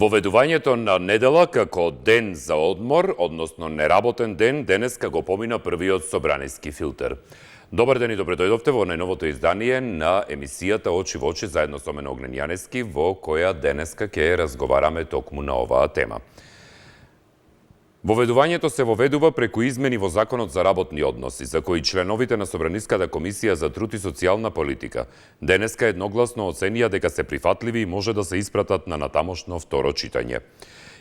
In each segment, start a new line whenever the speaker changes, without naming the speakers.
Воведувањето на недела како ден за одмор, односно неработен ден, денеска го помина првиот собраниски филтер. Добар ден и добре дојдовте во најновото издание на емисијата Очи во очи заедно со мене Огнен Јанески, во која денеска ќе разговараме токму на оваа тема. Воведувањето се воведува преку измени во Законот за работни односи, за кои членовите на Собраниската комисија за труд и социјална политика денеска едногласно оценија дека се прифатливи и може да се испратат на натамошно второ читање.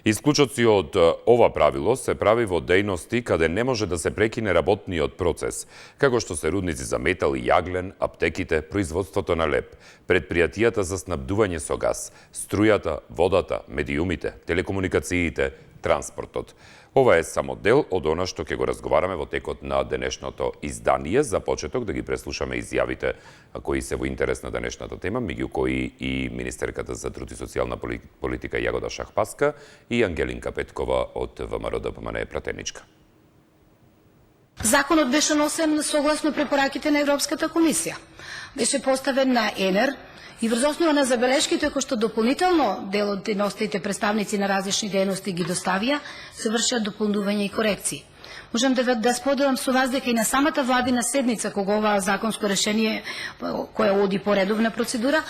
Исклучоци од ова правило се прави во дејности каде не може да се прекине работниот процес, како што се рудници за метал и јаглен, аптеките, производството на леп, предпријатијата за снабдување со газ, струјата, водата, медиумите, телекомуникациите, транспортот. Ова е само дел од она што ќе го разговараме во текот на денешното издание. За почеток да ги преслушаме изјавите кои се во интерес на денешната тема, меѓу кои и министерката за труд и социјална политика Јагода Шахпаска и Ангелинка Петкова од ВМРО ДПМНЕ пратеничка.
Законот беше носен согласно препораките на Европската комисија. Беше поставен на ЕНЕР и врз основа на забелешките кои што дополнително дел од дејностите представници на различни дејности ги доставија, се вршат дополнување и корекции. Можам да споделам со вас дека и на самата владина седница, кога ова законско решение кое оди по редовна процедура,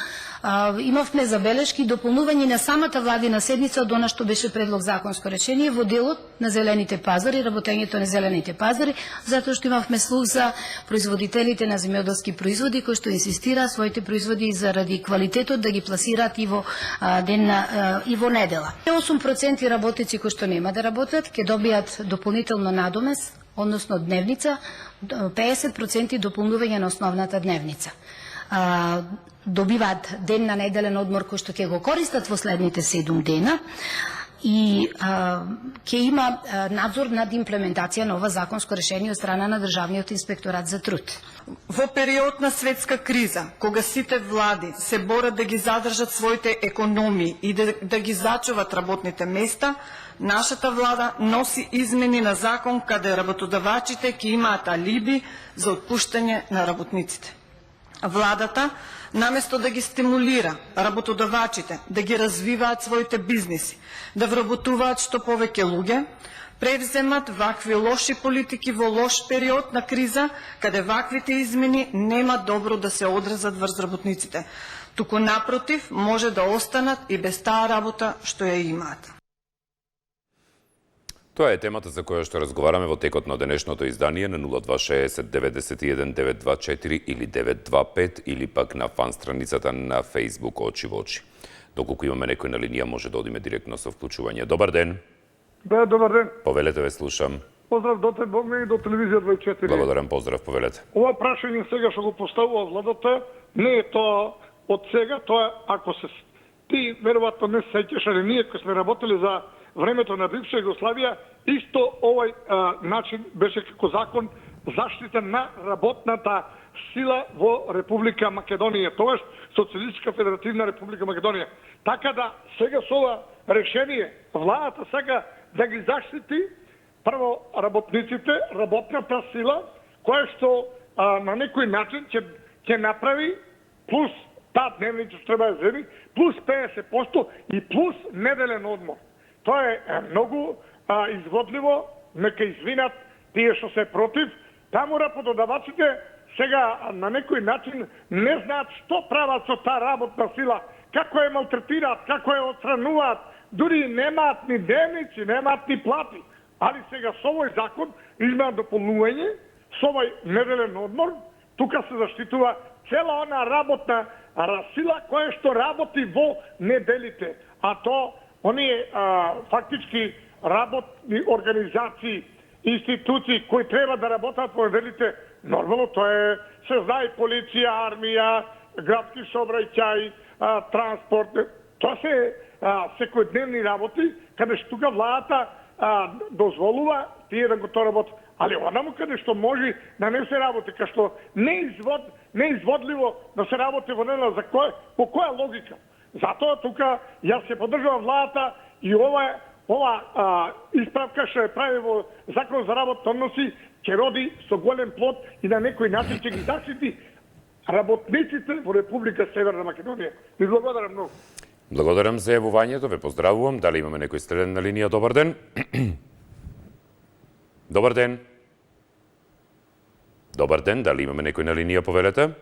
имавме забелешки и дополнување на самата владина седница од она што беше предлог законско решение во делот на зелените пазари, работењето на зелените пазари, затоа што имавме слух за производителите на земјоделски производи кои што инсистираат своите производи заради квалитетот да ги пласираат и во ден и во недела. 8% работници кои што нема да работат ќе добијат дополнително надомес, односно дневница, 50% дополнување на основната дневница. Добиваат ден на неделен одмор кој што ќе го користат во следните 7 дена и ќе има надзор над имплементација на ова законско решение од страна на Државниот инспекторат за труд.
Во период на светска криза, кога сите влади се борат да ги задржат своите економии и да ги зачуват работните места, нашата влада носи измени на закон каде работодавачите ќе имаат алиби за отпуштање на работниците. Владата, наместо да ги стимулира работодавачите да ги развиваат своите бизниси, да вработуваат што повеќе луѓе, превземат вакви лоши политики во лош период на криза, каде ваквите измени нема добро да се одразат врз работниците. Туку напротив, може да останат и без таа работа што ја имаат.
Тоа е темата за која што разговараме во текот на денешното издание на 0260 91 924 или 925 или пак на фан страницата на Facebook Очи во очи. Доколку имаме некој на линија, може да одиме директно со вклучување. Добар ден.
Да, добар ден.
Повелете, ве слушам.
Поздрав до те Богне и до телевизија 24.
Благодарам, поздрав, повелете.
Ова прашање сега што го поставува владата не е тоа од сега, тоа ако се ти веројатно не се сеќаш, али ние кои сме работели за времето на бивша Југославија, исто овој начин беше како закон заштита на работната сила во Република Македонија, тогаш Социјалистичка федеративна Република Македонија. Така да сега со ова решение владата сега да ги заштити прво работниците, работната сила, која што на некој начин ќе направи плюс таа дневница што треба да земи, плюс 50% и плюс неделен одмор. Тоа е многу изводливо, нека извинат тие што се против. Таму работодавачите сега на некој начин не знаат што прават со таа работна сила, како ја малтретираат, како ја отстрануваат, дури немаат ни дневници, немаат ни плати. Али сега со овој закон има дополнување, со овој неделен одмор, тука се заштитува цела она работна сила која што работи во неделите, а то оние фактички работни организации, институции кои треба да работат во неделите, нормално тоа е, се знае, полиција, армија, градски сообраќај, транспорт, тоа се секојдневни работи, каде што тука владата дозволува тие да го тоа работат. Али онаму каде што може да не се работи, кај што неизводливо да се работи во недела, за по која логика? Затоа тука јас се поддржувам владата и ова исправка што ја прави во Закон за работни односи ќе роди со голем плод и на некој начин ќе ги заштити работниците во Република Северна Македонија. Ви благодарам многу.
Благодарам за јавувањето, ве поздравувам. Дали имаме некој следен на линија? Добар ден. Добар ден. Добар ден, дали имаме некој на линија, повелете?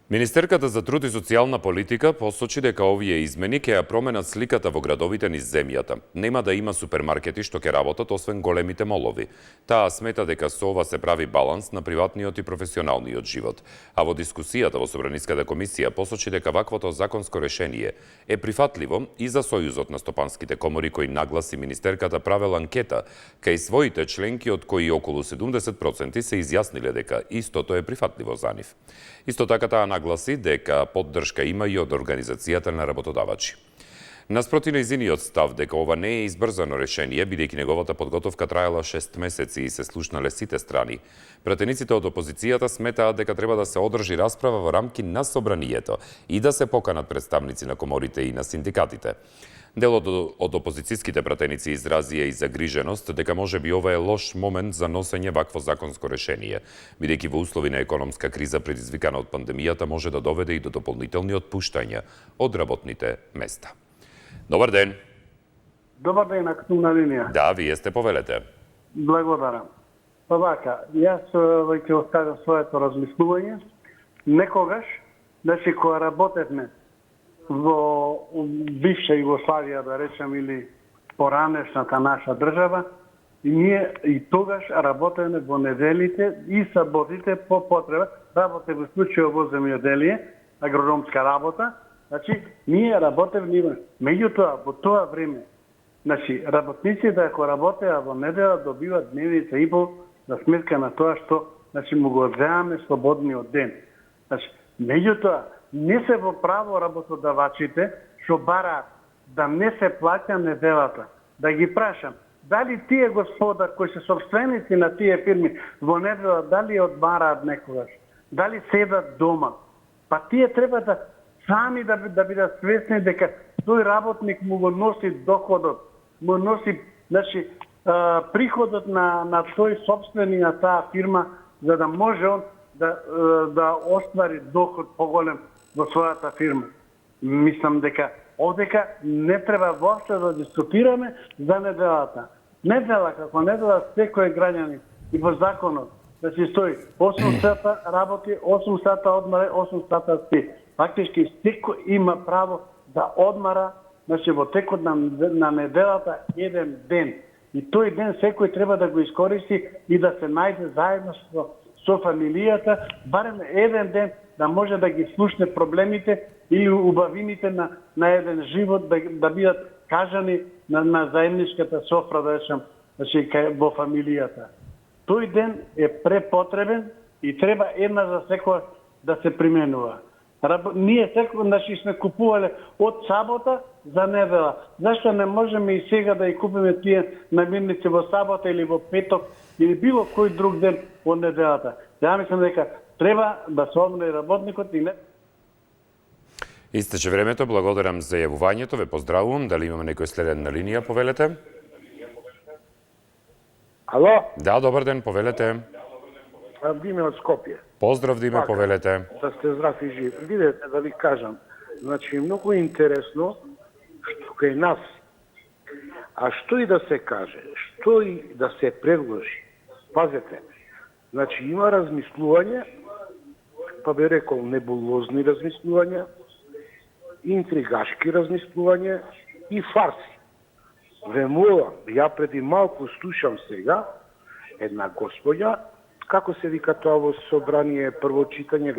Министерката за труд и социјална политика посочи дека овие измени ќе ја променат сликата во градовите низ земјата. Нема да има супермаркети што ќе работат освен големите молови. Таа смета дека со ова се прави баланс на приватниот и професионалниот живот. А во дискусијата во Собраниската комисија посочи дека ваквото законско решение е прифатливо и за Сојузот на стопанските комори, кој нагласи министерката правела анкета кај своите членки, од кои околу 70% се изјасниле дека истото е прифатливо за нив. Исто така таа нагласи дека поддршка има и од организацијата на работодавачи. Наспроти нејзиниот став дека ова не е избрзано решение, бидејќи неговата подготовка траела 6 месеци и се слушнале сите страни, пратениците од опозицијата сметаат дека треба да се одржи расправа во рамки на собранието и да се поканат представници на коморите и на синдикатите. Дел од опозицијските пратеници изразија и загриженост дека може би ова е лош момент за носење вакво законско решение, бидејќи во услови на економска криза предизвикана од пандемијата може да доведе и до дополнителни отпуштања од работните места. Добар ден.
Добар ден, ако сум на линија.
Да, вие сте, повелете.
Благодарам. Па вака, јас ќе оставам своето размислување. Некогаш, значи кога работевме во бивша Југославија, да речем, или поранешната наша држава, и ние и тогаш работевме во неделите и саботите по потреба. Работевме случајно во земјоделие, агрономска работа. Значи, ние работевме. Меѓутоа, во тоа време, значи, работниците ако работеа во недела добиваат дневница и пол за сметка на тоа што, значи, му го земаме слободниот ден. Значи, меѓутоа, не се во право работодавачите што бараат да не се плаќа неделата. Да ги прашам, дали тие господа кои се собственици на тие фирми во недела, дали одмараат некогаш? Дали седат дома? Па тие треба да сами да бидат свесни дека тој работник му го носи доходот, му носи, значи, приходот на тој собствени на таа фирма, за да може он да оствари доход поголем во својата фирма. Мислам дека овдека не треба воопшто да дискутираме за неделата. Недела како недела секој граѓанин и во законот да си стои 8 сата работи, 8 сата одмара, 8 сата спи. Фактички секој има право да одмара, значи во текот на неделата еден ден. И тој ден секој треба да го искористи и да се најде заедно со фамилијата, барем еден ден да може да ги слушне проблемите или убавините на еден живот, да бидат кажани на заедничката софра, да речем, значи, во фамилијата. Тој ден е препотребен и треба една за секој да се применува. Ние секој, значи, сме купувале од сабота за недела. Зашто не можеме и сега да ја купиме тие намирници во сабота или во петок или било кој друг ден од неделата? Ја мислам дека треба да се одмори работникот и не...
Истече времето, благодарам за јавувањето, ве поздравувам. Дали имаме некој следен на линија, повелете?
Ало?
Да, добар ден, повелете.
Диме од Скопје.
Поздрав, Диме, повелете.
Да сте здрав и жив. Видете, да ви кажам, значи, многу интересно што кај нас, а што и да се каже, што и да се предложи, пазете, значи, има размислување, па би рекол небулозни размислувања, интригашки размислување и фарси. Ве молам, ја преди малку слушам сега една господја, како се вика тоа во собрание прво читање,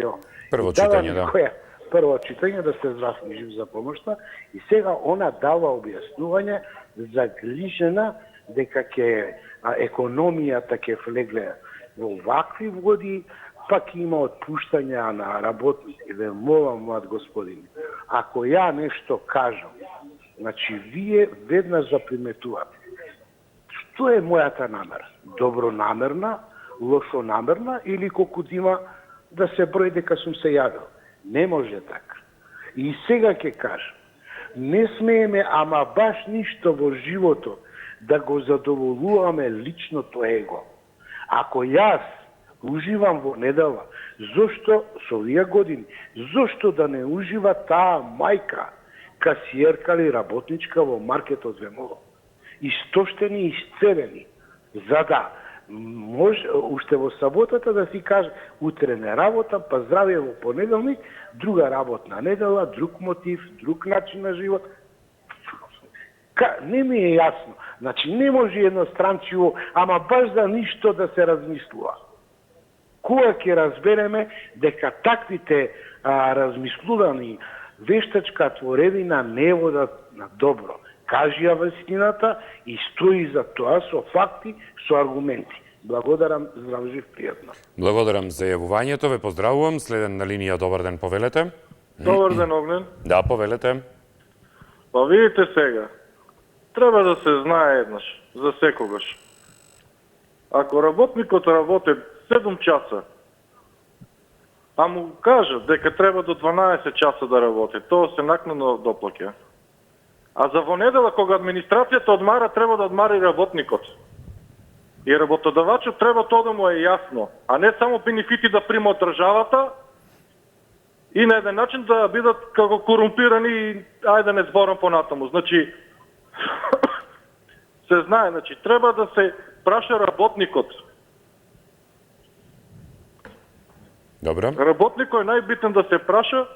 Прво читање, да.
Прво читање, да сте здрав и жив за помошта, и сега она дава објаснување загрижена дека ќе економијата ќе влегле во вакви води, пак има отпуштања на работници. Ве молам, млад господин, ако ја нешто кажам, значи вие веднаш заприметувате. Што е мојата намера? Добронамерна, лошонамерна или колку дима да се брои дека сум се јавил? Не може така. И сега ќе кажам, не смееме ама баш ништо во животот да го задоволуваме личното его. Ако јас уживам во недела. Зошто со овие години? Зошто да не ужива таа мајка, касиерка или работничка во маркетот ВМРО? Истоштени и исцелени, за да може уште во саботата да си каже утре не работам, па здравје во понеделник, друга работна недела, друг мотив, друг начин на живот. Не ми е јасно. Значи не може едностранчиво, ама баш за ништо да се размислува. Кога ќе разбереме дека таквите размислувани вештачка творевина не водат на добро. Кажи ја вистината и стои за тоа со факти, со аргументи. Благодарам, здрав жив, пријатно.
Благодарам за јавувањето, ве поздравувам. Следен на линија, добар ден, повелете.
Добар ден, Огнен.
Да, повелете.
Па видите сега, треба да се знае еднаш, за секогаш. Ако работникот работи 7 часа, а му кажат дека треба до 12 часа да работи, тоа се накнано доплаќа. А за во недела, кога администрацијата одмара, треба да одмара и работникот. И работодавачот треба тоа да му е јасно, а не само бенефити да прима од државата и на еден начин да бидат како корумпирани и ајде не зборам понатаму. Значи, се знае, значи, треба да се праша работникот.
Добро.
Работникот е најбитен да се праша,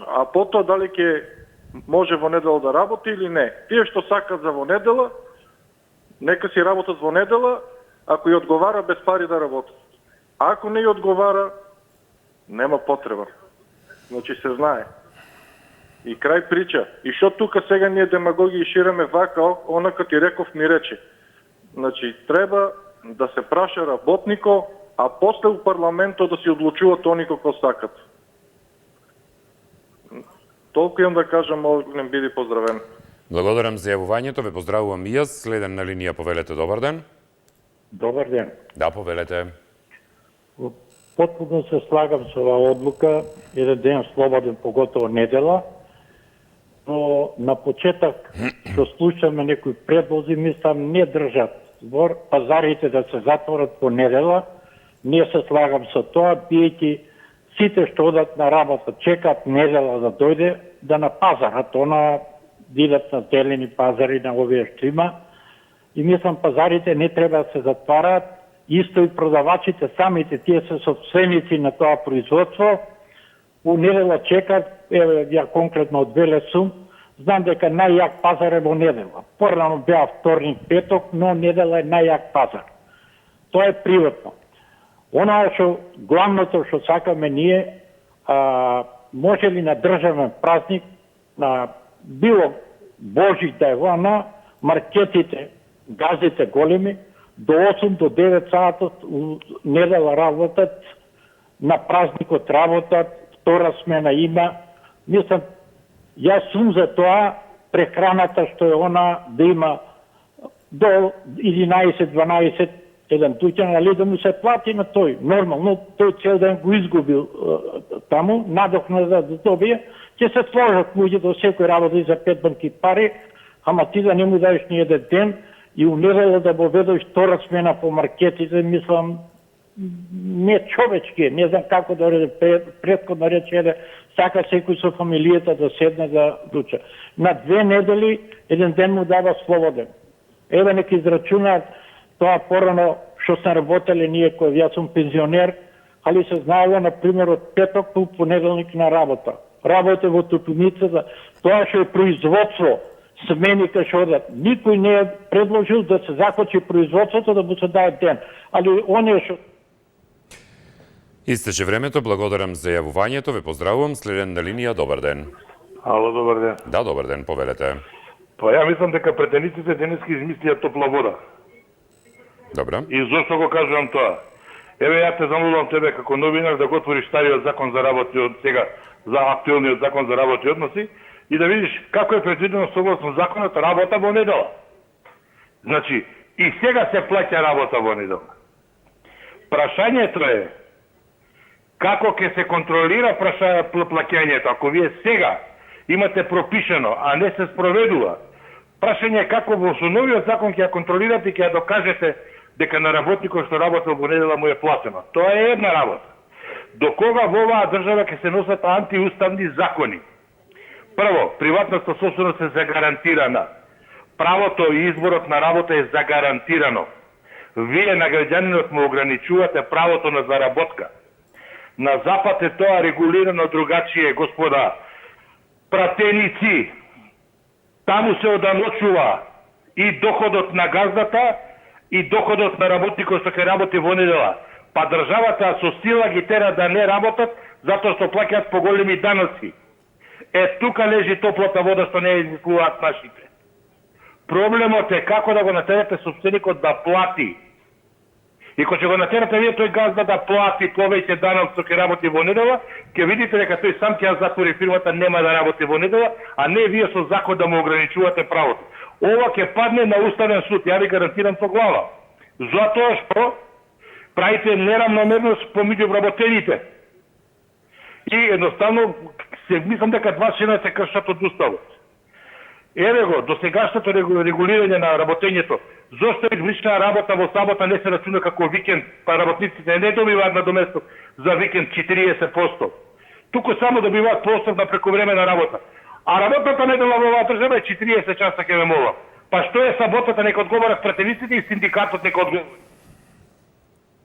а потоа дали ќе може во недела да работи или не. Тие што сакат за во недела, нека си работат во недела, ако ја одговара без пари да работат. А ако не ја одговара, нема потреба. Значи се знае. И крај прича. И што тука сега ние демагоги и ширеме вака, онака ти реков ми рече. Значи треба да се праша работнико, а после у парламентот да си одлучуват они како сакат. Толку имам да кажам, не биди поздравен.
Благодарам за јавувањето, ве поздравувам и јас. Следен на линија, повелете, добар ден.
Добар ден.
Да, повелете.
Потпуно се слагам со оваа одлука, еден ден слободен, поготово недела, но на почеток што слушаме некои предлози, мислам не држат збор, пазарите да се затворат по недела, не се слагам со тоа, биејќи сите што одат на работа чекат недела да дојде да на пазарат, да идат на зелени пазари, на овие што има. И мислам пазарите не треба да се затварат, исто и продавачите самите, тие се собственици на тоа производство, у недела чекат, еве ја конкретно од Веле сум, знам дека најјак пазар е во недела. Порано беа вторник, петок, но недела е најјак пазар. Тоа е приватно. Она што главното што сакаме ние, може ли на државен празник, на било Божик да е во, на маркетите, газите големи, до 8 до 9 саат недела работат, на празникот работат, втора смена има. Мислам, јас сум за тоа прехраната што е она да има до 11-12 еден туќан, али да му се плати на тој. Нормално, тој цел ден го изгубил таму, надокна да добие, ќе се сложат луѓе до секој работа и за 5 банки пари, ама ти да не му даеш ни еден ден и у недела да го ведоиш втора смена по маркетите, мислам, не човечки, не знам како да реде, предходно рече, сака секој со фамилијата да седне да дуча. На 2 недели еден ден му дава слободен. Еве нека израчунаат тоа порано што сме работеле ние кој јас сум пензионер, али се знаело на пример од петок по понеделник на работа. Работа во топиницата, тоа што е производство, смените што одат. Никој не е предложил да се закочи производството да му се даде ден. Али оние што
Истече времето, благодарам за јавувањето, ве поздравувам. Следен на линија, добар ден.
Ало, добар ден.
Да, добар ден, повелете.
Па ја мислам дека претениците денески измислија топла вода.
Добро.
И зошто го кажувам тоа? Еве ја те замолувам тебе како новинар да го отвориш стариот закон за работни од сега, за актуелниот закон за работни односи и да видиш како е предвидено согласно законот работа во недела. Значи, и сега се плаќа работа во недела. Прашањето е како ќе се контролира плаќањето, ако вие сега имате пропишено, а не се спроведува. Прашање е како во новиот закон ќе ја контролирате и ќе ја докажете дека на работникот што работел во недела му е платено. Тоа е една работа. До кога во оваа држава ќе се носат антиуставни закони? Прво, приватната собственост е загарантирана. Правото и изборот на работа е загарантирано. Вие на граѓанинот му ограничувате правото на заработка. На Запад е тоа регулирано другачие, господа. Пратеници, таму се оданочува и доходот на газдата и доходот на работникот што ќе работи во недела. Па државата со сила ги тера да не работат затоа што плаќаат поголеми даноци. Тука лежи топлата вода што не измислуваат нашите. Проблемот е како да го натерате собственикот да плати. И кога ќе го натерате вие тој газда да плати повеќе данок што ќе работи во недела, ќе видите дека тој сам ќе ја затвори фирмата, нема да работи во недела, а не вие со закон да му ограничувате правото. Ова ќе падне на Уставен суд, ја ви гарантирам со глава. Затоа што правите неравномерност помеѓу вработените. И едноставно се мислам дека два члена се кршат од Уставот. Еве го, до сегашното регулирање на работењето. Зошто излишна работа во сабота не се рачуна како викенд, па работниците не добиваат надоместок за викенд 40%. Туку само добиваат простор на прекувремена работа. А работната недела во оваа држава е 40 часа ќе ме молам. Па што е саботата, нека одговарат пратениците и синдикатот нека одговара.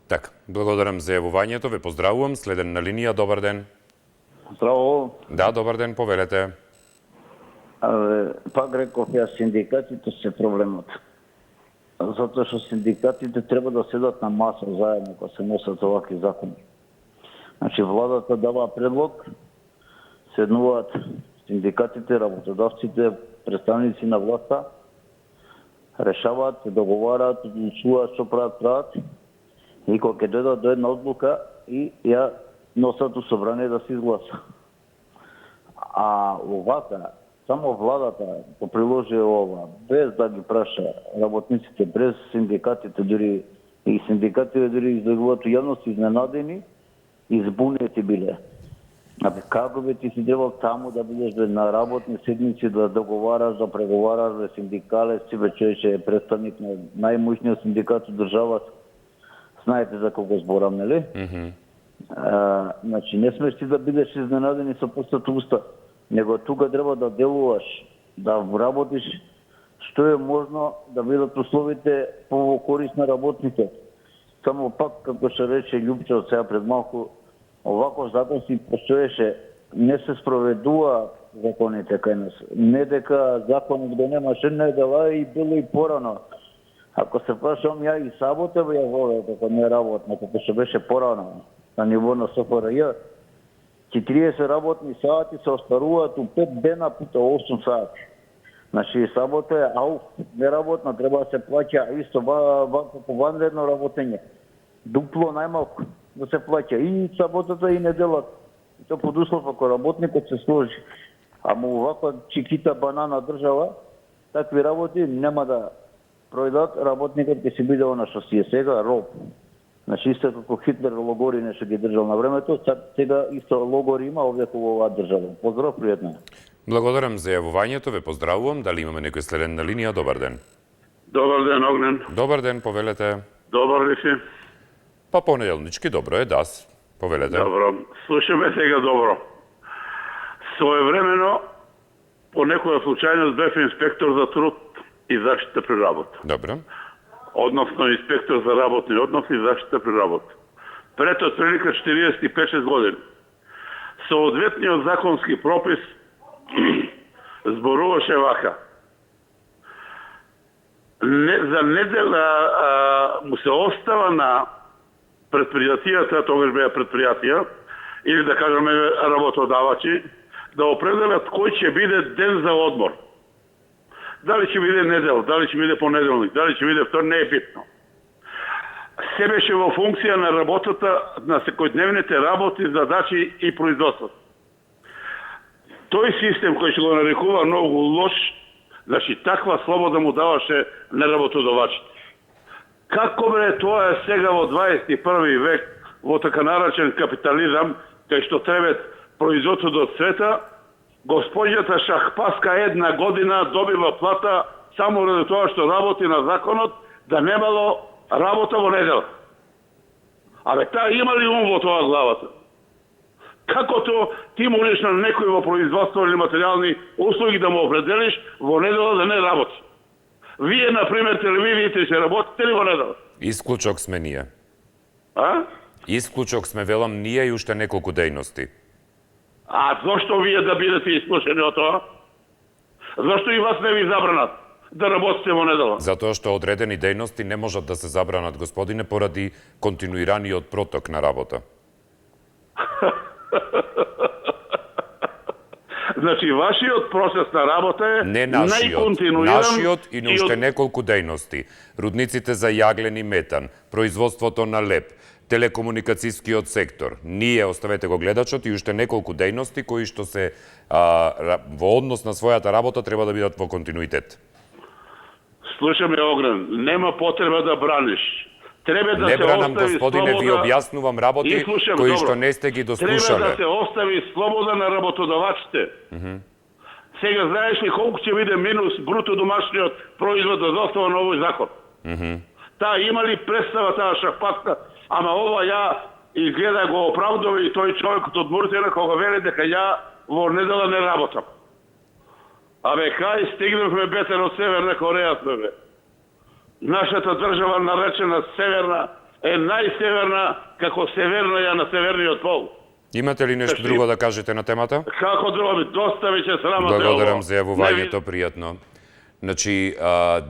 Така, благодарам за јавувањето, ве поздравувам. Следен на линија, добар ден.
Здраво.
Да, добар ден, повелете.
Пак реков ја, синдикатите се проблемот. Затоа што синдикатите треба да седат на маса заедно кога се носат овакви закони. Значи, владата дава предлог, седнуваат синдикатите, работодавците, представници на власта, решаваат, договараат, одлучуваат што прават, и кога ќе дојдат до една одлука и ја носат у собрание да се изгласа. А овака, само владата го приложи ова, без да ги праша работниците, без синдикатите, дури и синдикатите дури излегуваат у јавност изненадени и збунети биле. Како бе ти си требал таму да бидеш на работни седмици, да договараш, да преговараш, бе синдикалец, си бе човече представник на најмоćниот синдикат од државата. Знаете за кого зборам, нели? Значи, не смеш ти да бидеш изненаден и со пустата уста, него тука треба да делуваш, да работиш што е можно да бидат условите по корист на работните. Само пак, како што рече Љупчев сега пред малку, овако закон си постоеше, не се спроведува законите кај нас. Не дека законот го немаше недела и било и порано. Ако се прашам, ја и сабота ја волеа како не работна, како што беше порано на ниво на СФРЈ, 40 работни сати се остваруваат у 5 дена пута 8 сати. Значи, сабота е неработна, треба да се плаќа исто по ванредно работење. Дупло најмалку да се плаќа и саботата и неделата. И тоа под услов ако работникот се сложи. Ама оваква чикита банана држава, такви работи нема да пројдат, работникот ќе се биде она што си е сега, роб. Значи, исто како Хитлер логори нешто ги држал на времето, сега исто логори има овде во оваа држава. Поздрав, пријатно.
Благодарам за јавувањето, ве поздравувам. Дали имаме некој следен на линија? Добар ден.
Добар ден, Огнен.
Добар ден, повелете.
Добар ли си?
Па понеделнички, добро е, да. Повелете.
Добро. Слушаме сега добро. Своевремено, по некоја случајност, бев инспектор за труд и заштита при работа.
Добро.
Односно инспектор за работни односи и заштита при работа. Пред отприлика 45-6 години. Соодветниот законски пропис зборуваше вака. За недела му се остава на предпријатијата, тогаш беа предпријатија, или да кажеме работодавачи, да определят кој ќе биде ден за одмор. Дали ќе биде недел, дали ќе биде понеделник, дали ќе биде втор, не е битно. Се беше во функција на работата, на секојдневните работи, задачи и производство. Тој систем кој ќе го нарекува многу лош, значи таква слобода му даваше на работодавачите. Како бе тоа е сега во 21 век, во така наречен капитализам, кај што требат производство до света, госпоѓата Шахпаска една година добила плата само ради тоа што работи на законот, да немало работа во недела. Абе, таа има ли ум во тоа главата? Како то ти можеш на некој во производство или материјални услуги да му определиш во недела да не работи? Вие, например, телевизиите ще работите ли во недела?
Исклучок сме ние.
А?
Исклучок сме, велам, ние и уште неколку дејности.
А зошто вие да бидете исклучени од тоа? Зошто и вас не ви забранат да работите во недела?
Затоа што одредени дејности не можат да се забранат, господине, поради континуираниот проток на работа.
Значи, вашиот процес на работа е
Не нашиот,
најконтинуиран
нашиот и на уште неколку дејности. Рудниците за јаглен и метан, производството на леп, телекомуникацијскиот сектор. Ние, оставете го гледачот, и уште неколку дејности кои што се во однос на својата работа треба да бидат во континуитет.
Слушай ме, Огрен, нема потреба да браниш. Треба да
Не
се
бранам,
остави
господине, ви
слобода...
објаснувам работи
И слушам,
кои
добро.
што не сте ги
Треба
дослушале.
да се остави слобода на работодавачите. Сега знаеш ли колку ќе биде минус бруто домашниот производ од основа на овој закон? Таа има ли представа таа шахпатка? Ама ова ја изгледа го оправдува и тој човекот од Муртина кога вели дека ја во недела не работам. Абе, кај стигнавме бетер од Северна Кореја сме, бе. Нашата држава, наречена Северна, е најсеверна, како северна ја на Северниот пол.
Имате ли нешто друго да кажете на темата?
Како друго ми доста веќе срамота.
Благодарам за јавувањето, пријатно. Значи,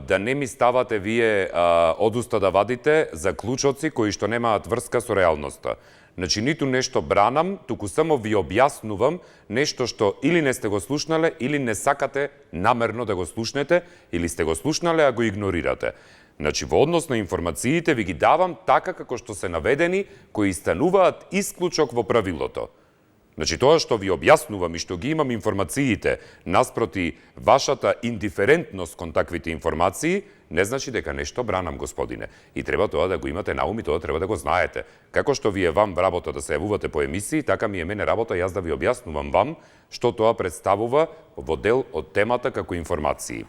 да не ми ставате вие одуста да вадите заклучоци кои што немаат врска со реалноста. Значи, ниту нешто бранам, туку само ви објаснувам нешто што или не сте го слушнале, или не сакате намерно да го слушнете, или сте го слушнале, а го игнорирате. Значи, во однос на информациите ви ги давам така како што се наведени, кои стануваат исклучок во правилото. Значи, тоа што ви објаснувам и што ги имам информациите наспроти вашата индиферентност кон таквите информации, не значи дека нешто бранам, господине. И треба тоа да го имате на ум и тоа треба да го знаете. Како што ви е вам работа да се јавувате по емисии, така ми е мене работа јас да ви објаснувам вам што тоа представува во дел од темата како информации.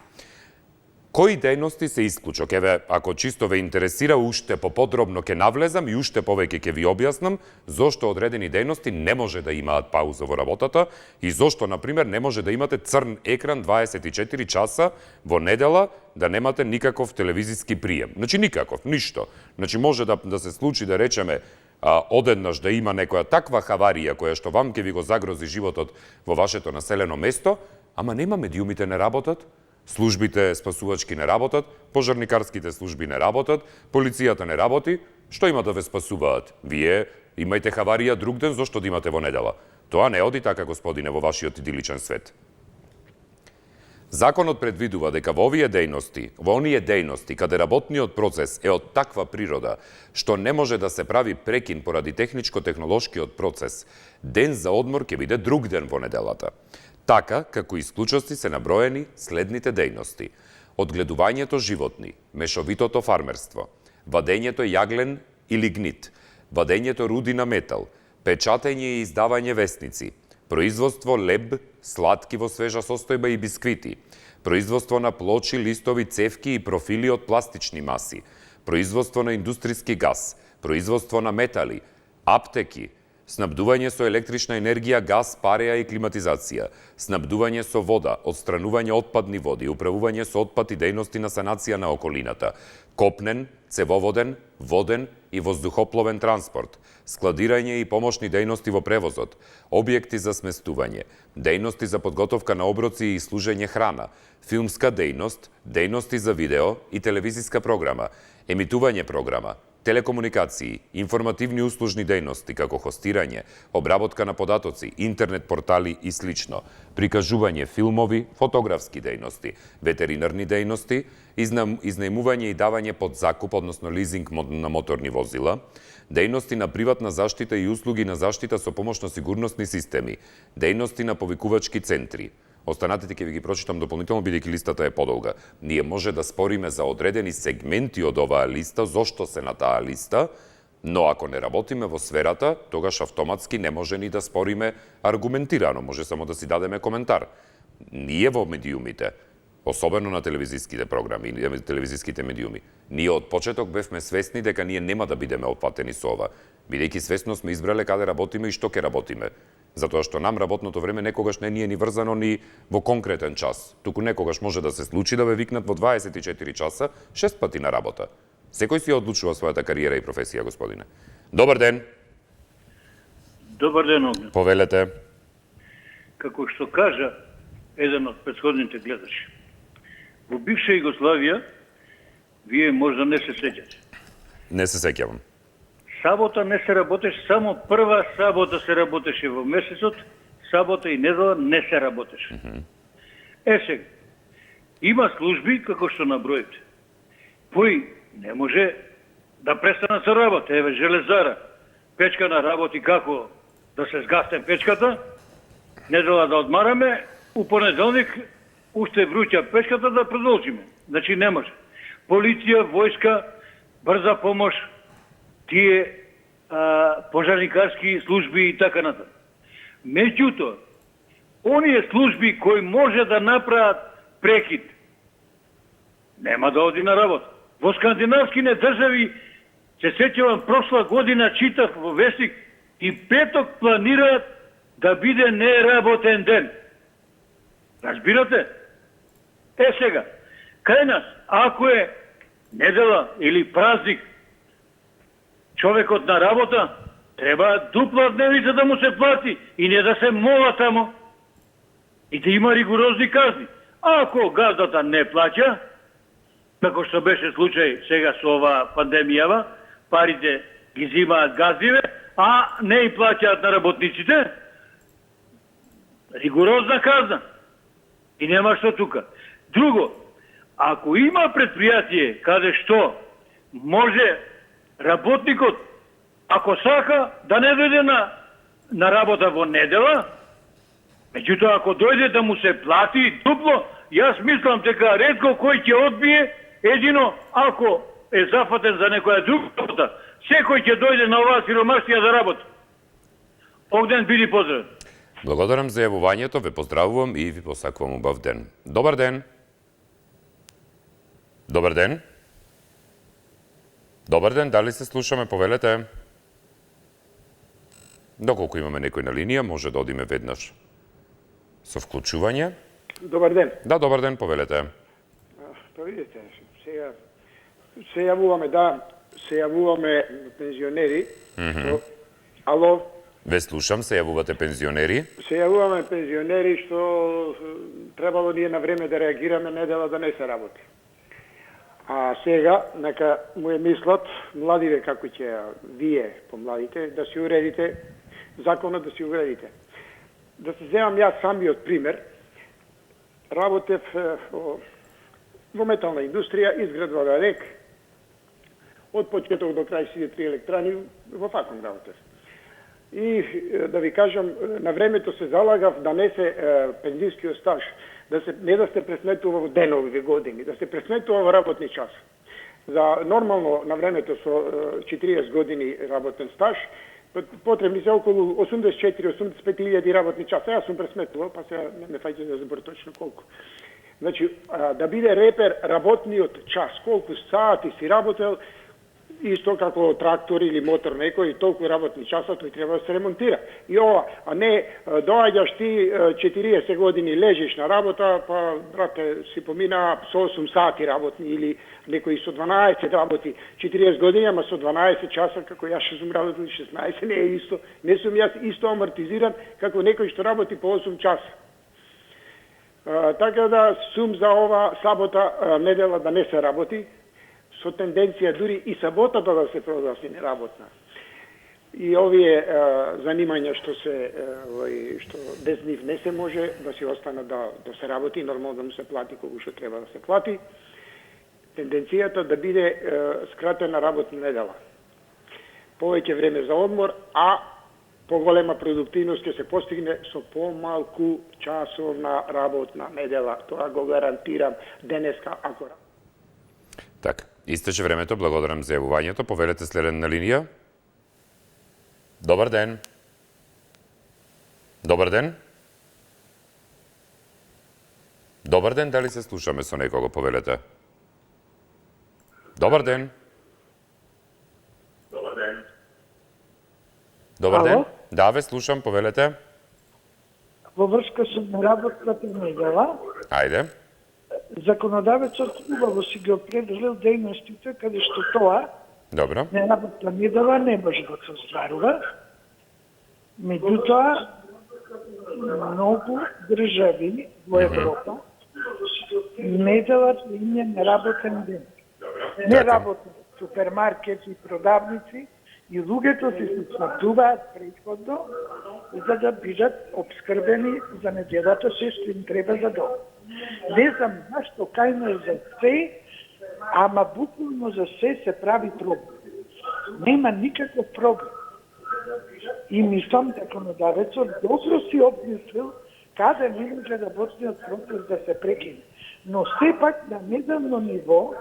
Кои дејности се исклучок? Еве, ако чисто ве интересира, уште поподробно ќе навлезам и уште повеќе ќе ви објаснам зошто одредени дејности не може да имаат пауза во работата и зошто, например, не може да имате црн екран 24 часа во недела, да немате никаков телевизиски прием. Значи никаков, ништо. Значи може да се случи, да речеме, одеднаш да има некоја таква хаварија која што вам ќе ви го загрози животот во вашето населено место, ама нема, медиумите не работат, службите спасувачки не работат, пожарникарските служби не работат, полицијата не работи, што има да ве спасуваат? Вие имајте хаварија друг ден, зошто да имате во недела? Тоа не оди така, господине, во вашиот идиличен свет. Законот предвидува дека во оние дејности, каде работниот процес е од таква природа, што не може да се прави прекин поради техничко-технолошкиот процес, ден за одмор ќе биде друг ден во неделата. Така, како исклучоци се наброени следните дејности: одгледувањето животни, мешовитото фармерство, вадењето јаглен и лигнит, вадењето руди на метал, печатење и издавање весници, производство леб, сладки во свежа состојба и бисквити, производство на плочи, листови, цевки и профили од пластични маси, производство на индустријски газ, производство на метали, аптеки, снабдување со електрична енергија, газ, пареа и климатизација, снабдување со вода, отстранување отпадни води, управување со отпад и дејности на санација на околината, копнен, цевоводен, воден и воздухопловен транспорт, складирање и помошни дејности во превозот, објекти за сместување, дејности за подготовка на оброци и служење храна, филмска дејност, дејности за видео и телевизиска програма, емитување програма, телекомуникации, информативни услужни дејности како хостирање, обработка на податоци, интернет портали и слично, прикажување филмови, фотографски дејности, ветеринарни дејности, изнајмување и давање под закуп, односно лизинг на моторни возила, дејности на приватна заштита и услуги на заштита со помош на сигурnosни системи, дејности на повикувачки центри. Останатите ќе ви ги прочитам дополнително, бидејќи листата е подолга. Ние може да спориме за одредени сегменти од оваа листа, зошто се на таа листа, но ако не работиме во сферата, тогаш автоматски не може ни да спориме аргументирано, може само да си дадеме коментар. Ние во медиумите особено на телевизиските програми и телевизиските медиуми. Ние од почеток бевме свесни дека ние нема да бидеме опатени со ова, бидејќи свесно сме избрале каде работиме и што ќе работиме. Затоа што нам работното време некогаш не ни е ни врзано ни во конкретен час. Туку некогаш може да се случи да ве викнат во 24 часа 6 пати на работа. Секој си одлучува својата кариера и професија, господине. Добар ден.
Добар ден, Огнен.
Повелете.
Како што кажа еден од претходните гледачи, во бивша Југославија, вие можда не се сеќате.
Не се сеќавам.
Сабота не се работеше, само прва сабота се работеше во месецот, сабота и недела не се работеше. Сега, има служби, како што наброите, кои не може да престанат со работа. Еве, железара, печка на работи како да се сгасне печката, недела да одмараме, у понеделник уште вруќа печката да продолжиме. Значи не може. Полиција, војска, брза помош, тие пожарникарски служби и така натаму. Меѓутоа, оние служби кои може да направат прекид, нема да оди на работа. Во скандинавските држави, се сеќавам, прошла година читав во вестник, и петок планираат да биде неработен ден. Разбирате? Сега, кај нас, ако е недела или празник, човекот на работа, треба дупла дневница да му се плати и не да се мола тамо. И да има ригорозни казни. А ако газдата не плаќа, како што беше случај сега со ова пандемијава, парите ги зимаат газдиве, а не и плаќаат на работниците, ригорозна казна. И нема што тука. Друго, ако има предпријатие каде што може работникот, ако сака, да не дојде на работа во недела, меѓутоа ако дојде да му се плати дупло, јас мислам дека ретко кој ќе одбие, едино ако е зафатен за некоја друга работа, секој ќе дојде на оваа сиромашија да работи. Огнен, биди поздравен.
Благодарам за јавувањето, ве поздравувам и ви посакувам убав ден. Добар ден. Добар ден. Добар ден, дали се слушаме, повелете? Доколку имаме некој на линија, може да одиме веднаш со вклучување.
Добар ден.
Да, добар ден, повелете.
Па видите, сега се јавуваме пензионери. Ало?
Ве слушам, се јавувате пензионери.
Се јавуваме пензионери што требало ние на време да реагираме, недела да не се работи. А сега, нека му е мислат, младиве како ќе вие, помладите, да си уредите, законот да си уредите. Да се земам јас самиот пример, работев во метална индустрија, изградва рек, од почеток до крај сите 3 електрани, во факом работев. И да ви кажам, на времето се залагав да не се пензискиот стаж, не да се пресметува во денови, години, да се пресметува во работни час. За нормално на времето со 40 години работен стаж, потребни се околу 84-85 работни часа. Јас сум пресметувал, па сега не ме фаќате да збор точно колку. Значи, да биде репер работниот час, колку сати си работел, исто како трактор или мотор некој, толку работни часа, тој треба да се ремонтира. И ова, а не доаѓаш ти 40 години лежиш на работа, па брате си помина со 8 сати работни или некој со 12 работи 40 години, ама со 12 часа како јас што сум работил 16, не е исто. Не сум јас исто амортизиран како некој што работи по 8 часа. Така да сум за ова сабота, недела да не се работи, со тенденција дури и саботата да се прогласи неработна. И овие занимања што без нив не се може да се остана да се работи, нормално да му се плати колку што треба да се плати. Тенденцијата да биде скратена работна недела. Повеќе време за одмор, а поголема продуктивност ќе се постигне со помалку часовна работна недела. Тоа го гарантирам денеска ако.
Така, истече времето, благодарам за јавувањето. Повелете следен на линија. Добар ден. Добар ден. Добар Добар ден, дали се слушаме со некого, повелете? Добар ден. Добар ден. Да, ве слушам, повелете.
Во врска со неработната недела,
Ајде.
законодавецот убаво си ги определил дејностите каде што тоа
Добро.
неработна недела не може да се остварува. Меѓутоа, многу држави во Европа неделата им е неработен ден. Не работат супермаркети, продавници и луѓето се сматуваат претходно за да бидат обскрбени за неделата се што им треба за дом. Не знам зашто кајно е за се, ама буквално за се прави проблем. Нема никаков проблем. И мислам законодавецот добро си обмислил каде не може работниот процес да се прекине. Но сепак на неделно ниво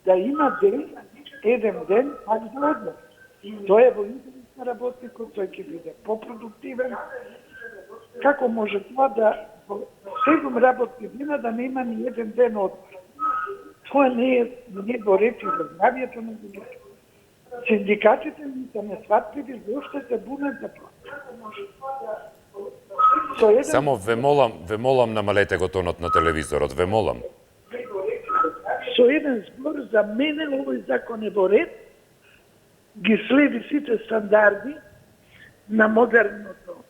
да има ден, еден ден, пак за одмор. Тоа е во интерес на работникот, тој ќе биде попродуктивен. Како може тоа да во 7 работни дена да нема ни еден ден одмор? Тоа не е во ред и за здравието на луѓето. Синдикатите не се несватливи, зошто се бунат за тоа.
Само ве молам намалете го тонот на телевизорот, ве молам.
Со еден збор, за мене овој закон е во ред, ги следи сите стандарди на модерното.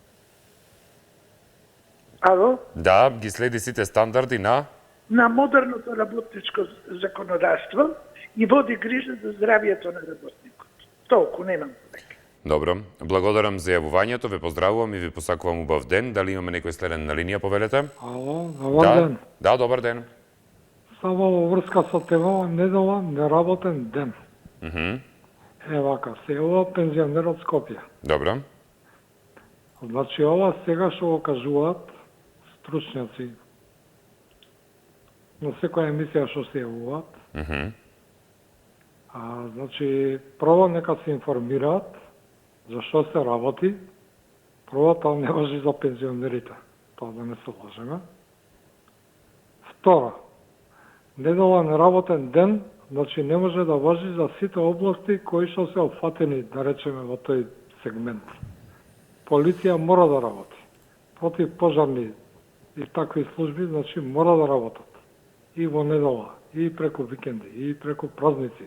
Ало?
Да, ги следи сите стандарди
на модерното работничко законодавство и води грижа за здравието на работникот. Толку немам повеќе.
Добро, благодарам за јавувањето, ве поздравувам и ви посакувам убав ден. Дали имаме некој следен на линија, повелете?
Ало, добар ден.
Да, добар ден.
Само во врска со темава недела неработен ден. Е вака, се ова пензионер од Скопје.
Добро.
Значи ова сега што го кажуваат стручњаци на секоја емисија што се јавуваат. Значи, прво нека се информираат за што се работи. Прво, тоа не важи за пензионерите. Тоа да не се лажеме. Второ, недела неработен ден, значи не може да важи за сите области кои што се опфатени, да речеме, во тој сегмент. Полиција мора да работи. Против пожарни и такви служби, значи мора да работат. И во недела, и преку викенди, и преку празници.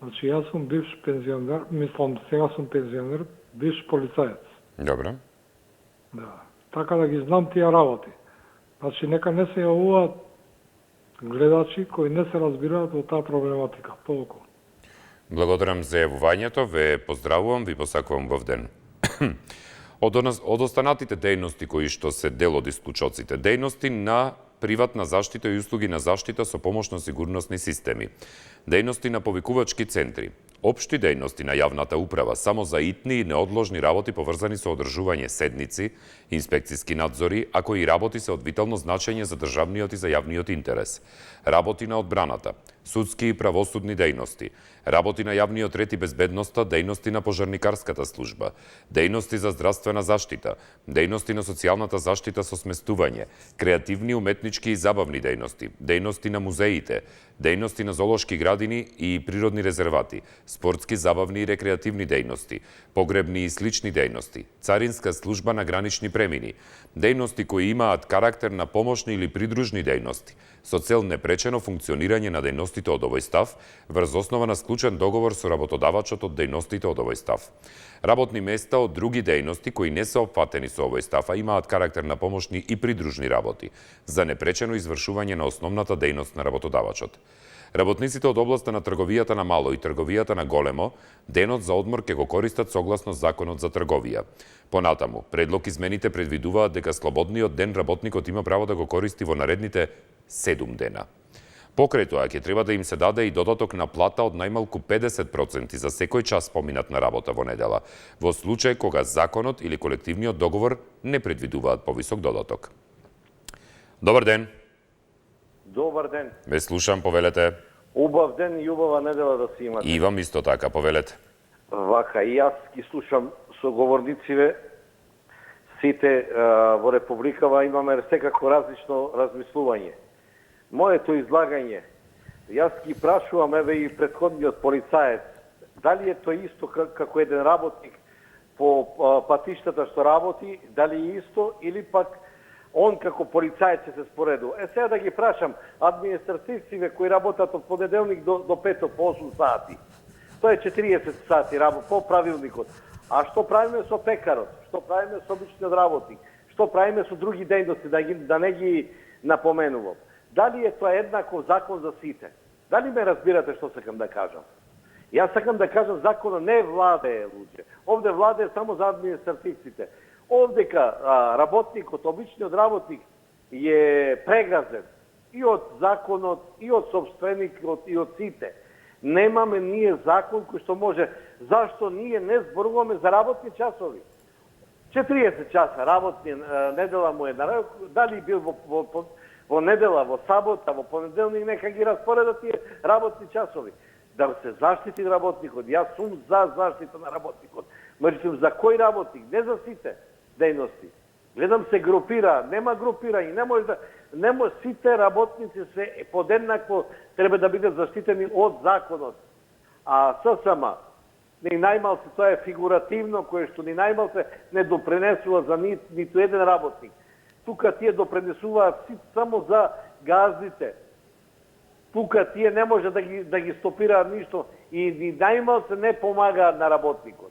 Значи, јас сум бивш пензионер, мислам, сега сум пензионер, бивш полицаец.
Добро.
Да. Така да ги знам тие работи. Значи, нека не се јавуваат гледачи кои не се разбираат во таа проблематика. Толку.
Благодарам за јавувањето, ве поздравувам, ви посакувам убав ден. Од останатите дејности кои што се дел од исклучоците, дејности на приватна заштита и услуги на заштита со помошно-сигурносни системи, дејности на повикувачки центри, општи дејности на јавната управа само за итни и неодложни работи поврзани со одржување седници, инспекциски надзори, ако и работи се од витално значење за државниот и за јавниот интерес, работи на одбраната, судски и правосудни дејности, работи на јавниот ред и безбедноста, дејности на пожарникарската служба, дејности за здравствена заштита, дејности на социјалната заштита со сместување, креативни, уметнички и забавни дејности, дејности на музеите, дејности на зоолошки градини и природни резервати, спортски, забавни и рекреативни дејности, погребни и слични дејности, царинска служба на гранични премини, дејности кои имаат карактер на помошни или придружни дејности, со цел непречено функционирање на дејностите од овој став, врз основа на склучен договор со работодавачот од дејностите од овој став. Работни места од други дејности кои не се опфатени со овој став, а имаат карактер на помошни и придружни работи, за непречено извршување на основната дејност на работодавачот. Работниците од областа на трговијата на мало и трговијата на големо, денот за одмор ќе го користат согласно Законот за трговија. Понатаму, предлог измените предвидуваат дека слободниот ден работникот има право да го користи во наредните 7 дена. Покрај тоа ќе треба да им се даде и додаток на плата од најмалку 50% за секој час поминат на работа во недела, во случај кога законот или колективниот договор не предвидуваат повисок додаток. Добар ден.
Добар ден.
Ве слушам, повелете.
Убав ден и убава недела да си имате.
И вам исто така, повелете.
Вака, и јас ги слушам соговорнициве. сите во Републикава имаме секако различно размислување. Моето излагање, јас ги прашувам, еве и претходниот полицаец, дали е тоа исто како еден работник по патиштата што работи, дали е исто или пак он како полицаец се споредува. Сега да ги прашам административциве кои работат од понеделник до петок по 8 сати. Тоа е 40 сати работа по правилникот. А што правиме со пекарот? Што правиме со обичниот работник? Што правиме со други дејности, да не ги напоменувам? Дали е тоа еднаков закон за сите? Дали ме разбирате што сакам да кажам? Јас сакам да кажам, законот не владее, луѓе. Овде владее само за административците. Овдека работникот, обичниот работник е прегазен и од законот, и од собственикот, и од сите. Немаме ние закон кој што може. Зашто ние не зборуваме за работни часови? 40 часа работни недела му е на дали бил во недела, во сабота, во понеделник, нека ги распоредат тие работни часови. Да се заштити работникот. Јас сум за заштита на работникот. Меѓутоа, за кој работник? Не за сите дејности. Гледам се групира, нема групирање, не може сите работници се подеднакво треба да бидат заштитени од законот. А ССМ, ни најмалце, тоа е фигуративно, кое што ни најмалце не допренесува за ниту еден работник. Тука тие допренесуваат само за газдите. Тука тие не може да ги стопираат ништо и ни најмалце не помагаат на работникот.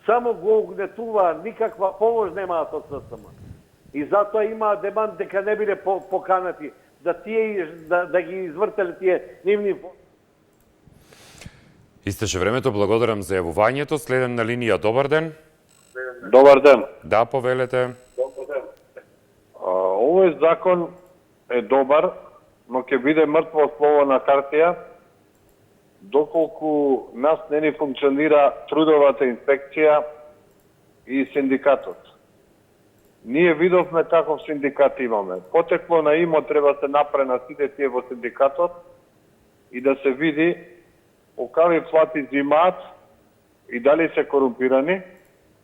Само го угнетуваат, никаква помош немаат од ССМ. И затоа имаат демант дека не биле поканати да ги извртеле тие нивни.
Истече времето, благодарам за јавувањето. Следен на линија, добар ден.
Добар ден.
Да, повелете.
Овој закон е добар, но ќе биде мртво слово на хартија, доколку нас не ни функционира трудовата инспекција и синдикатот. Ние видовме каков синдикат имаме. Потекло на имо треба се направи на сите тие во синдикатот и да се види какви плати зимаат и дали се корумпирани,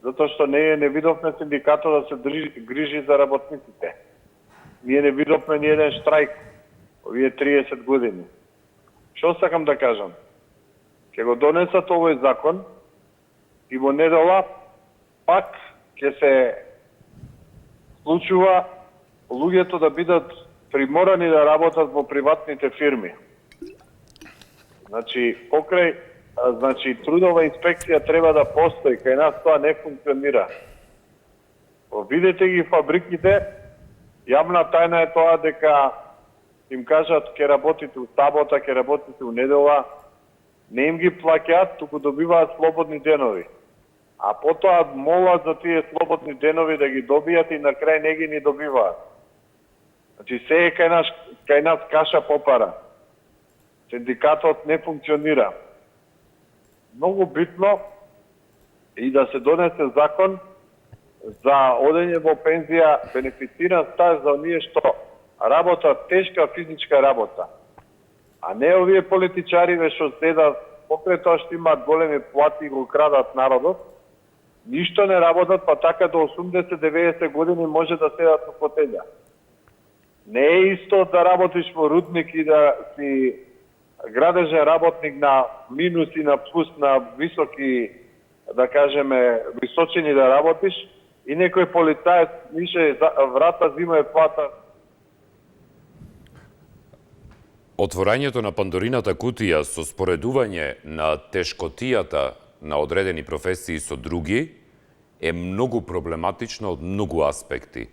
затоа што ние не видовме синдикатот да се грижи за работниците. Ние не видовме ни еден штрајк овие 30 години. Што сакам да кажам? Ке го донесат овој закон и во недела пак ќе се случува луѓето да бидат приморани да работат во приватните фирми. Значи, трудова инспекција треба да постои, кај нас тоа не функционира. Видете ги фабриките, јавна тајна е тоа дека им кажат ке работите у сабота, ке работите у недела, не им ги плаќаат, туку добиваат слободни денови. А потоа молат за тие слободни денови да ги добијат и на крај не ги ни добиваат. Значи, се е кај нас каша попара. Синдикатот не функционира. Многу битно и да се донесе закон за одење во пензија, бенефициран стаж за оние што работат тешка физичка работа. А не овие политичари што седат покрај тоа што имаат големи плати и го крадат народот, ништо не работат, па така до 80-90 години може да седат на фотелја. Не е исто да работиш во рудник и да си градежен работник на минус и на плюс, на високи, да кажеме, височини да работиш и некој полицаец нише врата зима е плата.
Отворањето на Пандорината кутија со споредување на тешкотијата на одредени професии со други е многу проблематично од многу аспекти.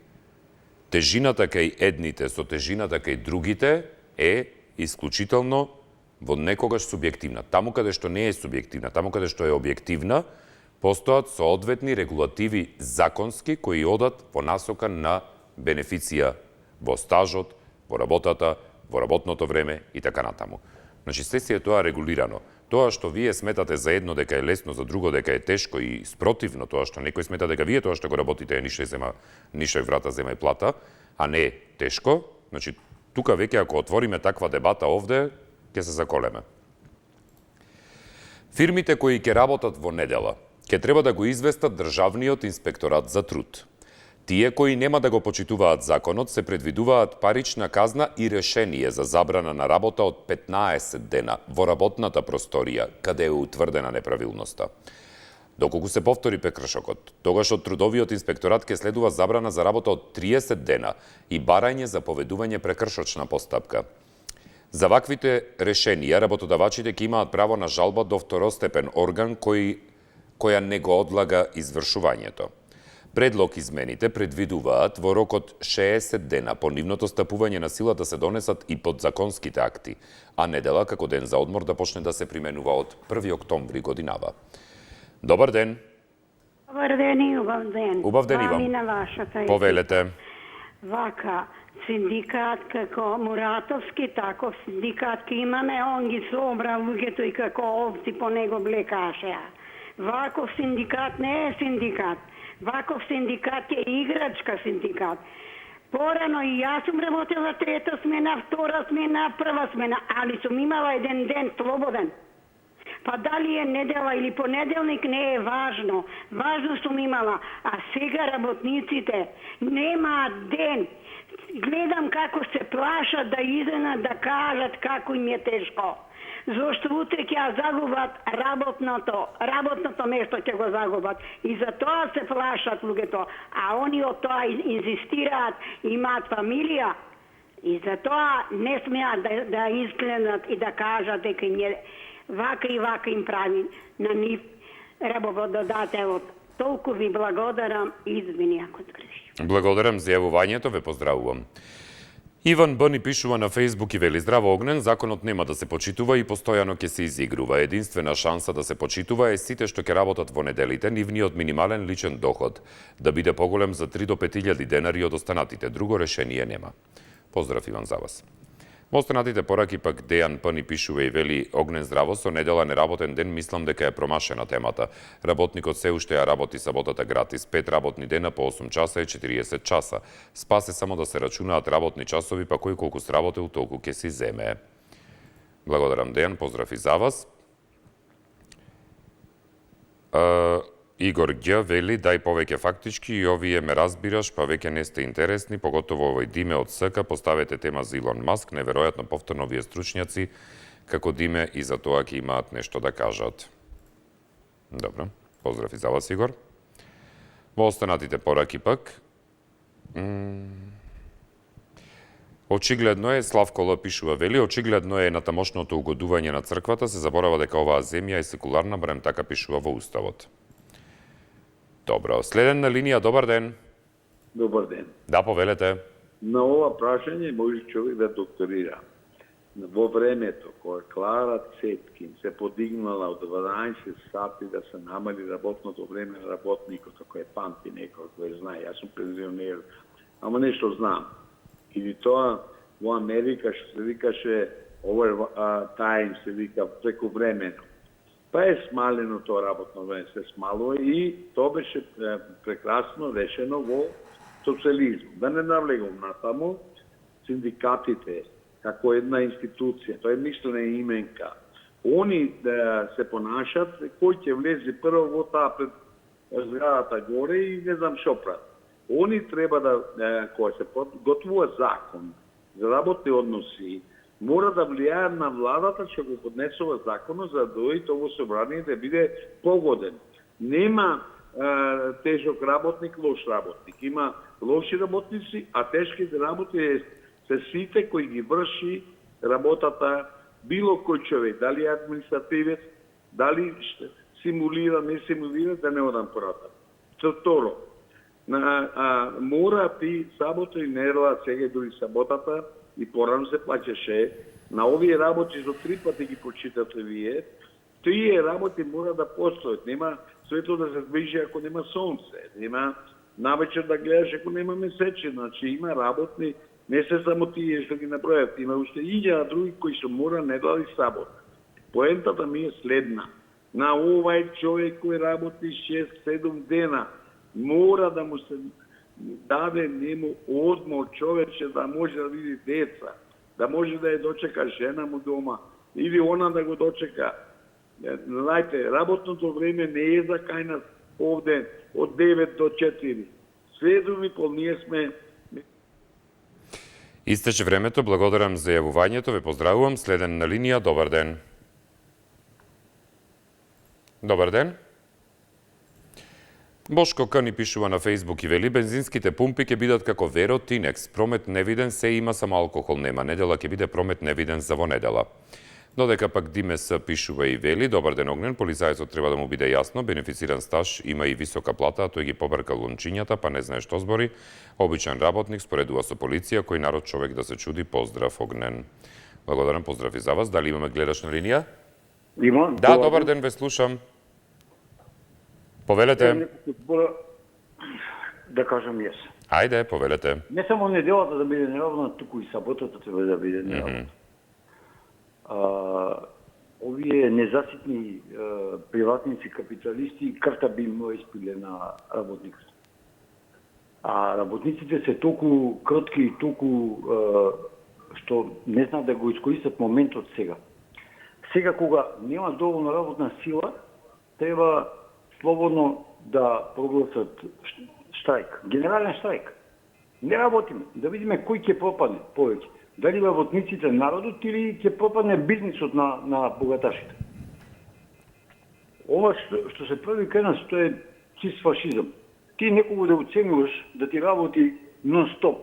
Тежината кај едните со тежината кај другите е исклучително во некогаш субјективна. Таму каде што не е субјективна, таму каде што е објективна, постојат соодветни регулативи законски кои одат во насока на бенефиција во стажот, во работата, во работното време и така натаму. Значи, се си е тоа регулирано. Тоа што вие сметате за едно дека е лесно, за друго дека е тешко и спротивно тоа што некој смета дека вие тоа што го работите е нише врата зема и плата, а не е тешко, значи, тука веќе ако отвориме таква дебата овде, ќе се заколеме. Фирмите кои ќе работат во недела, ќе треба да го известат Државниот инспекторат за труд. Тие кои нема да го почитуваат законот се предвидуваат парична казна и решение за забрана на работа од 15 дена во работната просторија каде е утврдена неправилноста. Доколку се повтори прекршокот, тогаш од Трудовиот инспекторат ќе следува забрана за работа од 30 дена и барање за поведување прекршочна постапка. За ваквите решенија работодавачите ќе имаат право на жалба до второстепен орган која не го одлага извршувањето. Предлог измените предвидуваат во рок од 60 дена по нивното стапување на сила да се донесат и подзаконските акти, а недела како ден за одмор да почне да се применува од 1 октомври годинава. Добар ден.
Добар ден и убав ден.
Убав ден, Иван.
Вами на вашата.
Повелете.
Вака, синдикат како Муратовски, тако синдикат ке имаме, он ги собра луѓето и како овци по него блекашеа. Ваков синдикат не е синдикат. Ваков синдикат е играчка синдикат. Порано и јас сум работела трета смена, втора смена, прва смена, али сум имала еден ден слободен. Па дали е недела или понеделник не е важно. Важно сум имала. А сега работниците немаат ден. Гледам како се плашат да излезат да кажат како им е тешко. Зошто утре ќе ја загубат работното место ќе го загубат. И за тоа се плашат луѓето. А они од тоа инзистираат, имаат фамилија. И за тоа не смеат да искленат и да кажат дека не вака и вака им прави на нив работодателот. Толку ви благодарам и извини ако сгрешив.
Благодарам за јавувањето, ве поздравувам. Иван Б. ни пишува на Фејсбук и вели: здраво Огнен, законот нема да се почитува и постојано ќе се изигрува. Единствена шанса да се почитува е сите што ќе работат во неделите, нивниот минимален личен доход да биде поголем за 3 до 5.000 денари од останатите. Друго решение нема. Поздрав, Иван, за вас. Во останатите пораки пак Дејан П. ни пишува и вели: Огнен, здраво, со недела неработен ден мислам дека е промашена темата. Работникот се уште ја работи саботата гратис, 5 работни дена по 8 часа и 40 часа. Спасе само да се рачунаат работни часови, па кој колку сработил, толку ќе си земе. Благодарам, Дејан, поздрав и за вас. Игор Г. вели: дај повеќе фактички и овие ме разбираш, па веќе не сте интересни, поготово овој Диме од СК, поставете тема за Илон Маск, неверојатно повторно овие стручњаци, како Диме, и за тоа ќе имаат нешто да кажат. Добро, поздрав и за вас, Игор. Во останатите пораки пак, очигледно е, Славко Л. пишува, вели, очигледно е на тамошното угодување на црквата, се заборава дека оваа земја е секуларна, барем така пишува во Уставот. Добро, следен на линија, добар ден.
Добар ден.
Да, повелете.
На ова прашање може човек да докторира. Во времето кога Клара Цеткин се подигнала од 12 сати да се намали работното време на работникот, ако е памти некој, кој знае, јас сум пензионер, ама нешто знам. Или тоа во Америка што се викаше overtime, се вика преку времено. Па е смалено тоа работно време, се смалува и тоа беше прекрасно решено во социализм. Да не навлегам натаму, синдикатите, како една институција, тоа е мислена именка, они да се понашат, кој ќе влезе прво во таа пред зградата горе и не знам шо прават. Они треба да, кога се готвува закон за работни односи, мора да влијаат на владата што го поднесува законот за да дојде ово собрание да биде погоден. Нема тежок работник, лош работник. Има лоши работници, а тешките работи се сите кои ги врши работата било кој човек, дали е административец, дали симулира, не симулира, да не одам пората. Второ, мора ти сабота и недела, сега дури саботата, и порано се плаќаше, на овие работи со 3 пати ги почитате вие, тие работи мора да постојат. Нема светло да се движи ако нема сонце, нема навечер да гледаш ако нема месече, значи има работни, не се само тие што ги направат, има уште 1000 други кои што мора недела и сабота. Поентата ми е следна. На овај човек кој работи 6-7 дена, мора да му се даде нему одмор човече да може да види деца, да може да ја дочека жена му дома, или она да го дочека. Знаете, работното време не е за кај нас овде од 9 до 4. Следови пол ние сме...
Истече времето, благодарам за јавувањето, ве поздравувам. Следен на линија, добар ден. Добар ден. Бошко К ни пишува на Фейсбук и вели: бензинските пумпи ќе бидат како Веро, Тинекс. Промет невиден, се има, само алкохол нема. Недела ќе биде промет невиден за во недела. Додека пак Димес пишува и вели: добар ден Огнен, полицајецот треба да му биде јасно, бенефициран стаж, има и висока плата, а тој ги побркал лунчињата, па не знае што збори. Обичен работник, споредува со полиција, кој народ човек да се чуди. Поздрав, Огнен. Благодарам, поздрав и за вас. Дали имаме гледач на линија?
Има.
Да, добар ден, ве слушам. Повелете.
Да кажам јас.
Ајде, повелете.
Не само неделата да биде неравна, туку и саботата треба да биде неравна. Овие незаситни приватници, капиталисти, крта би му испиле на работникот. А работниците се толку кротки и толку што не знаат да го искористат моментот сега. Сега кога нема доволно работна сила, треба слободно да прогласат штрајк, генерален штрајк. Не работиме, да видиме кој ќе пропадне повеќе. Дали работниците, народот или ќе пропадне бизнисот на богаташите. Ова што се прави кај нас, тоа е чист фашизам. Ти некого да уценуваш да ти работи нон-стоп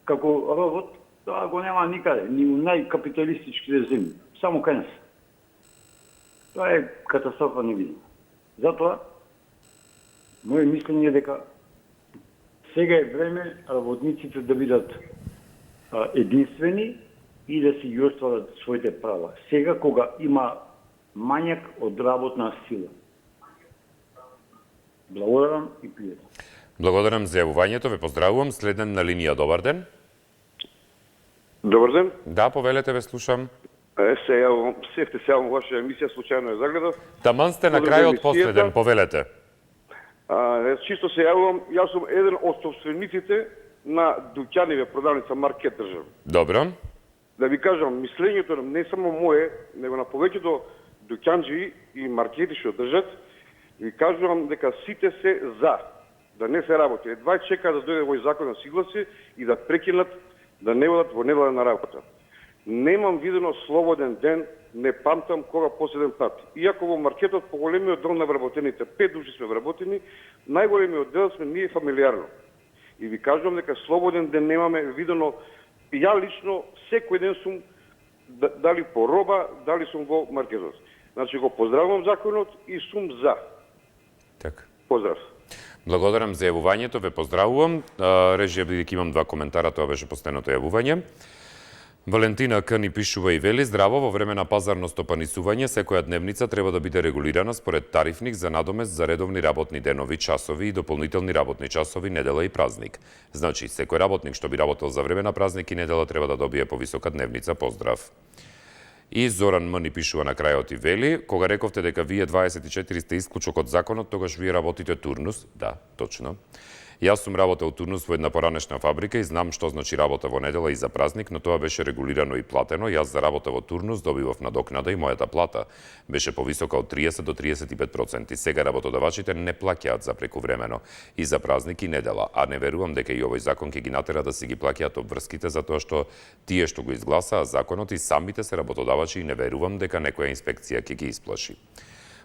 како робот, тоа го нема никаде, ни у најкапиталистичките земји, само кај нас. Тоа е катастрофа невидима. Затоа, моје мислење е дека сега е време работниците да бидат единствени и да си ги остварат своите права. Сега кога има мањак од работна сила. Благодарам и пријатно.
Благодарам за јавувањето, ве поздравувам. Следен на линија, добар ден.
Добар ден.
Да, повелете, ве слушам.
Се јавувам, сефте се јавувам ваша емисија, случајно ја загледав.
Таман сте на крајот последен, повелете.
Чисто се јавувам, јас сум еден од собствениците на дуќаниве продавница Маркет држав.
Добро.
Да ви кажам, мислењето не само мое, него на повеќето дуќанџи и маркети што држат, ви кажувам дека сите се за да не се работи. Едва чека да дојде овој закон на согласи и да прекинат да не одат во недела на работа. Немам видено слободен ден, не памтам кога последен пат. Иако во маркетот поголемиот дел на вработените, 5 души сме вработени, најголемиот дел сме ние фамилиарно. И ви кажувам дека слободен ден немаме видено. Ја лично секој ден сум дали по роба, дали сум во маркетот. Значи го поздравувам законот и сум за.
Така.
Поздрав.
Благодарам за јавувањето, ве поздравувам. Режија, бидејќи имам два коментара, тоа беше последното јавување. Валентина К ни пишува и вели: здраво, во време на пазарно стопанисување, секоја дневница треба да биде регулирана според тарифник за надомест за редовни работни денови, часови и дополнителни работни часови, недела и празник. Значи, секој работник што би работел за време на празник и недела треба да добие повисока дневница. Поздрав. И Зоран М ни пишува на крајот и вели: кога рековте дека вие 24 сте исклучок од законот, тогаш вие работите турнус. Да, точно. Јас сум работел турнус во една поранешна фабрика и знам што значи работа во недела и за празник, но тоа беше регулирано и платено. Јас за работа во турнус добивав надокнада и мојата плата беше повисока од 30 до 35%. Сега работодавачите не плаќаат за прекувремено и за празник и недела, а не верувам дека и овој закон ќе ги натера да си ги плаќаат обврските, затоа што тие што го изгласаа законот и самите се работодавачи и не верувам дека некоја инспекција ќе ги исплаши.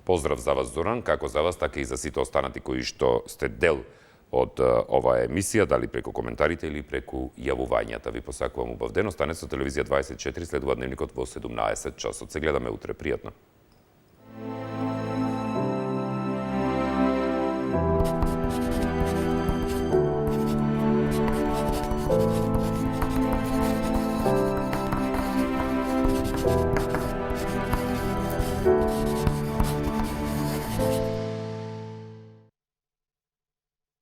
Поздрав за вас, Зоран, како за вас, така и за сите останати кои што сте дел од оваа емисија, дали преку коментарите или преку јавувањата. Ви посакувам убав ден. Останете со телевизија 24, следува дневникот во 17 часот. Се гледаме утре. Пријатно.